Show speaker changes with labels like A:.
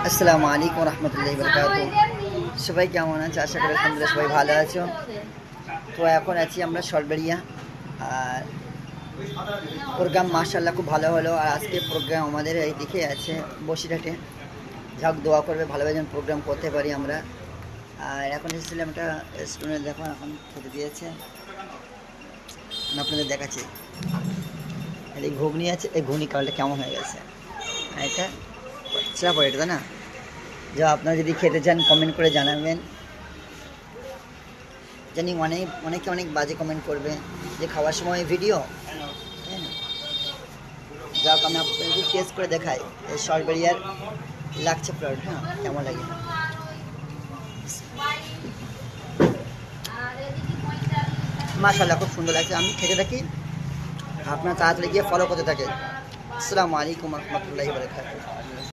A: আসসালামু আলাইকুম রহমতুল্লাহি বরকাতুহু। সবাই কেমন আছে? আশা করি আলহামদুলিল্লাহ সবাই ভালো আছো। তো এখন আছি আমরা সরবেরিয়া। আর প্রোগ্রাম মাশাআল্লাহ খুব ভালো হলো। আর আজকে প্রোগ্রাম আমাদের এই দিকে আছে বসিরহাটে। যাক দোয়া করবে ভালোভাবে যেন প্রোগ্রাম করতে পারি আমরা। আর এখন এসেছিলাম একটা রেস্টুরেন্ট, দেখো এখন খেতে দিয়েছে, আমি আপনাদের দেখাচ্ছি। এই ঘুগনি আছে, এই ঘুগনি কালারটা কেমন হয়ে গেছে। আর এটা চা পড়ে এটা, তাই না? যা আপনারা যদি খেতে চান কমেন্ট করে জানাবেন। জানি অনেকে অনেক বাজে কমেন্ট করবে যে খাওয়ার সময় ভিডিও, তাই না? যাক আমি আপনাদের টেস্ট করে দেখাই এই সরবেরিয়ার লাগছে প্লট, হ্যাঁ কেমন লাগে। মাশাআল্লাহ খুব সুন্দর লাগছে। আমি খেতে থাকি, আপনার তাড়াতাড়ি গিয়ে ফলো করতে থাকে। আসসালামু আলাইকুম রহমতুল্লাহি ওয়া বারাকাতুহু।